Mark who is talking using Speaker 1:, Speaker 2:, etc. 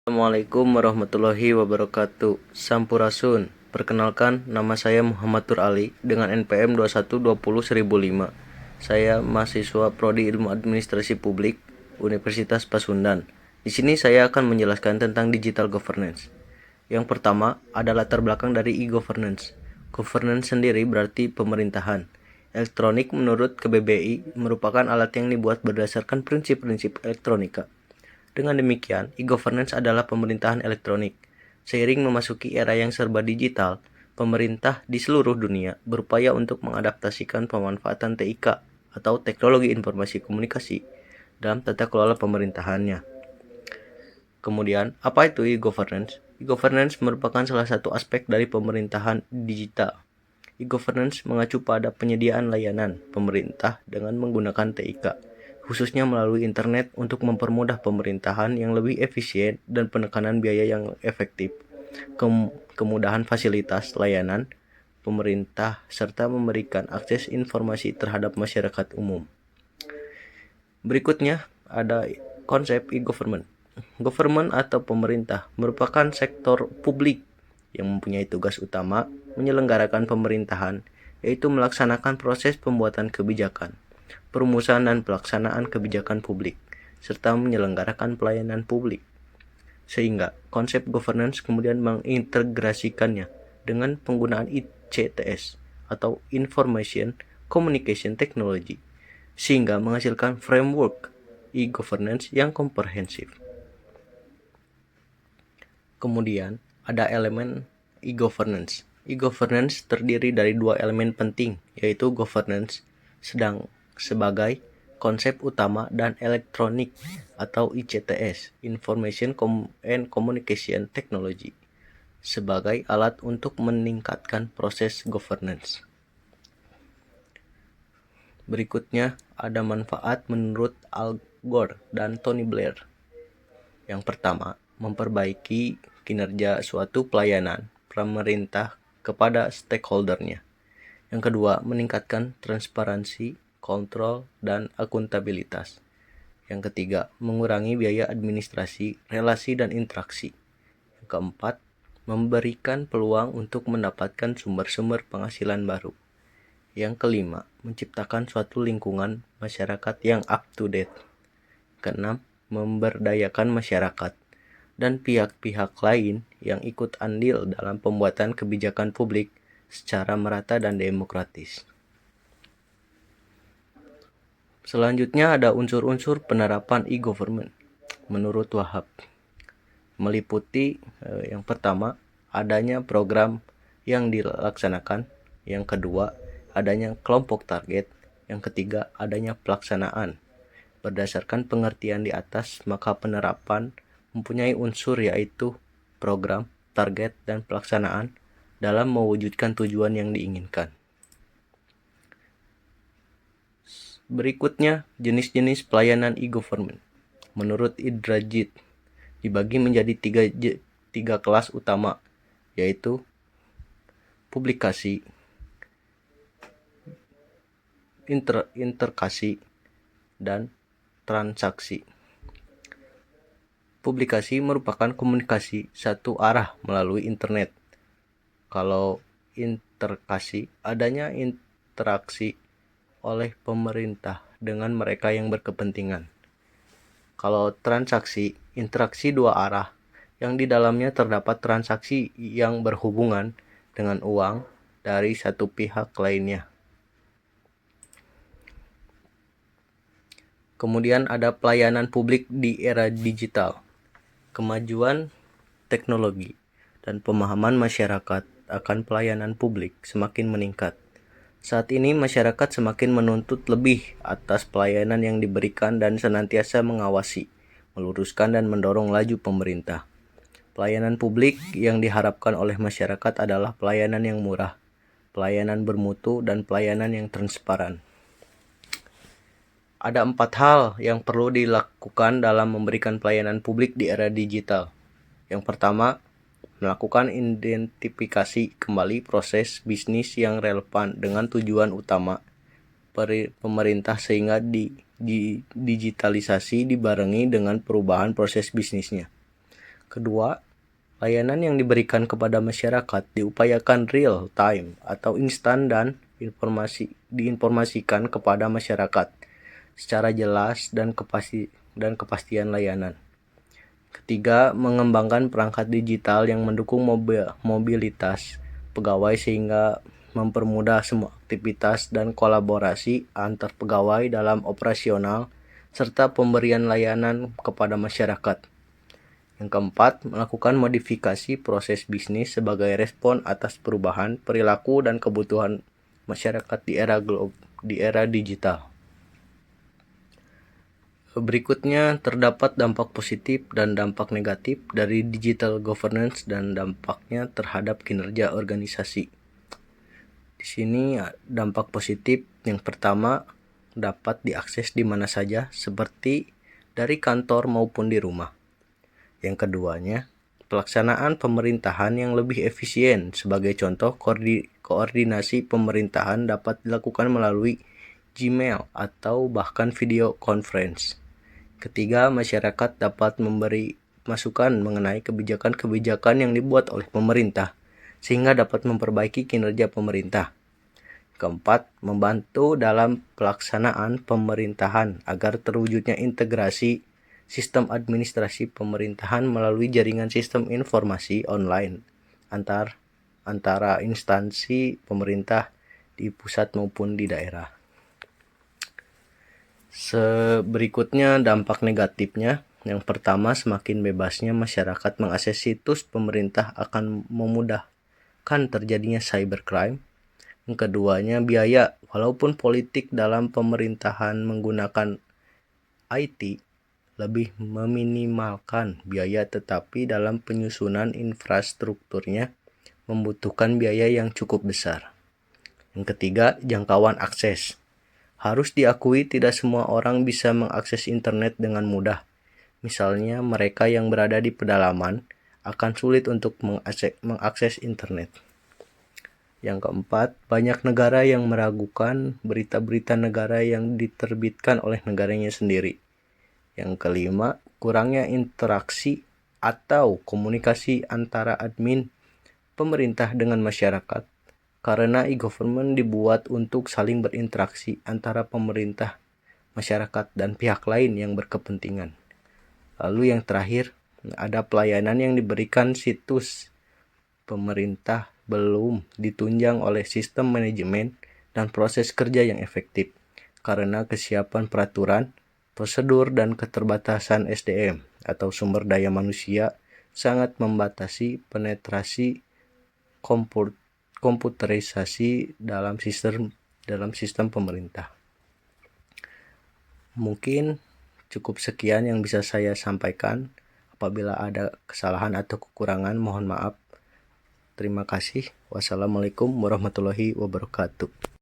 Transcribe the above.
Speaker 1: Assalamualaikum warahmatullahi wabarakatuh. Sampurasun. Perkenalkan, nama saya Muhammad Tur Ali dengan NPM 21201005. Saya mahasiswa Prodi Ilmu Administrasi Publik Universitas Pasundan. Di sini saya akan menjelaskan tentang digital governance. Yang pertama ada latar belakang dari e-governance. Governance sendiri berarti pemerintahan. Elektronik menurut KBBI merupakan alat yang dibuat berdasarkan prinsip-prinsip elektronika. Dengan demikian, e-governance adalah pemerintahan elektronik. Seiring memasuki era yang serba digital, pemerintah di seluruh dunia berupaya untuk mengadaptasikan pemanfaatan TIK atau teknologi informasi komunikasi dalam tata kelola pemerintahannya. Kemudian, apa itu e-governance? E-governance merupakan salah satu aspek dari pemerintahan digital. E-governance mengacu pada penyediaan layanan pemerintah dengan menggunakan TIK, khususnya melalui internet untuk mempermudah pemerintahan yang lebih efisien dan penekanan biaya yang efektif, kemudahan fasilitas layanan pemerintah, serta memberikan akses informasi terhadap masyarakat umum. Berikutnya ada konsep e-government. Government atau pemerintah merupakan sektor publik yang mempunyai tugas utama menyelenggarakan pemerintahan, yaitu melaksanakan proses pembuatan kebijakan, perumusan dan pelaksanaan kebijakan publik, serta menyelenggarakan pelayanan publik. Sehingga konsep governance kemudian mengintegrasikannya dengan penggunaan ICTS atau Information Communication Technology, sehingga menghasilkan framework e-governance yang komprehensif. Kemudian ada elemen e-governance. E-governance terdiri dari dua elemen penting, yaitu governance sedang sebagai konsep utama dan elektronik atau ICTS, Information and Communication Technology, sebagai alat untuk meningkatkan proses governance. Berikutnya ada manfaat menurut Al Gore dan Tony Blair. Yang pertama, memperbaiki kinerja suatu pelayanan pemerintah kepada stakeholdernya. Yang kedua, meningkatkan transparansi, kontrol, dan akuntabilitas. Yang ketiga, mengurangi biaya administrasi, relasi, dan interaksi. Yang keempat, memberikan peluang untuk mendapatkan sumber-sumber penghasilan baru. Yang kelima, menciptakan suatu lingkungan masyarakat yang up to date. Keenam, memberdayakan masyarakat dan pihak-pihak lain yang ikut andil dalam pembuatan kebijakan publik secara merata dan demokratis. Selanjutnya ada unsur-unsur penerapan e-government menurut Wahab. Meliputi yang pertama, adanya program yang dilaksanakan. Yang kedua, adanya kelompok target. Yang ketiga, adanya pelaksanaan. Berdasarkan pengertian di atas, maka penerapan mempunyai unsur yaitu program, target, dan pelaksanaan dalam mewujudkan tujuan yang diinginkan. Berikutnya, jenis-jenis pelayanan e-government. Menurut Idrajit, dibagi menjadi tiga kelas utama, yaitu publikasi, interkasi, dan transaksi. Publikasi merupakan komunikasi satu arah melalui internet. Kalau interkasi, adanya interaksi oleh pemerintah dengan mereka yang berkepentingan. Kalau transaksi, interaksi dua arah yang di dalamnya terdapat transaksi yang berhubungan dengan uang dari satu pihak lainnya. Kemudian ada pelayanan publik di era digital. Kemajuan teknologi dan pemahaman masyarakat akan pelayanan publik semakin meningkat. Saat ini masyarakat semakin menuntut lebih atas pelayanan yang diberikan dan senantiasa mengawasi, meluruskan dan mendorong laju pemerintah. Pelayanan publik yang diharapkan oleh masyarakat adalah pelayanan yang murah, pelayanan bermutu, dan pelayanan yang transparan. Ada 4 hal yang perlu dilakukan dalam memberikan pelayanan publik di era digital. Yang pertama, melakukan identifikasi kembali proses bisnis yang relevan dengan tujuan utama pemerintah sehingga digitalisasi dibarengi dengan perubahan proses bisnisnya. Kedua, layanan yang diberikan kepada masyarakat diupayakan real time atau instan dan diinformasikan kepada masyarakat secara jelas dan kepastian layanan. Ketiga, mengembangkan perangkat digital yang mendukung mobilitas pegawai sehingga mempermudah semua aktivitas dan kolaborasi antar pegawai dalam operasional serta pemberian layanan kepada masyarakat. Yang keempat, melakukan modifikasi proses bisnis sebagai respon atas perubahan perilaku dan kebutuhan masyarakat di era digital. Berikutnya, terdapat dampak positif dan dampak negatif dari digital governance dan dampaknya terhadap kinerja organisasi. Di sini dampak positif yang pertama, dapat diakses di mana saja seperti dari kantor maupun di rumah. Yang keduanya, pelaksanaan pemerintahan yang lebih efisien. Sebagai contoh, koordinasi pemerintahan dapat dilakukan melalui Gmail atau bahkan video conference. Ketiga, masyarakat dapat memberi masukan mengenai kebijakan-kebijakan yang dibuat oleh pemerintah, sehingga dapat memperbaiki kinerja pemerintah. Keempat, membantu dalam pelaksanaan pemerintahan agar terwujudnya integrasi sistem administrasi pemerintahan melalui jaringan sistem informasi online antara instansi pemerintah di pusat maupun di daerah. Berikutnya dampak negatifnya. Yang pertama, semakin bebasnya masyarakat mengakses situs pemerintah akan memudahkan terjadinya cybercrime. Yang keduanya, biaya. Walaupun politik dalam pemerintahan menggunakan IT lebih meminimalkan biaya, tetapi dalam penyusunan infrastrukturnya membutuhkan biaya yang cukup besar. Yang ketiga, jangkauan akses. Harus diakui tidak semua orang bisa mengakses internet dengan mudah. Misalnya mereka yang berada di pedalaman akan sulit untuk mengakses internet. Yang keempat, banyak negara yang meragukan berita-berita negara yang diterbitkan oleh negaranya sendiri. Yang kelima, kurangnya interaksi atau komunikasi antara admin pemerintah dengan masyarakat. Karena e-government dibuat untuk saling berinteraksi antara pemerintah, masyarakat, dan pihak lain yang berkepentingan. Lalu yang terakhir, ada pelayanan yang diberikan situs pemerintah belum ditunjang oleh sistem manajemen dan proses kerja yang efektif karena kesiapan peraturan, prosedur, dan keterbatasan SDM atau sumber daya manusia sangat membatasi penetrasi komputerisasi dalam sistem pemerintah. Mungkin cukup sekian yang bisa saya sampaikan. Apabila ada kesalahan atau kekurangan, mohon maaf. Terima kasih. Wassalamualaikum warahmatullahi wabarakatuh.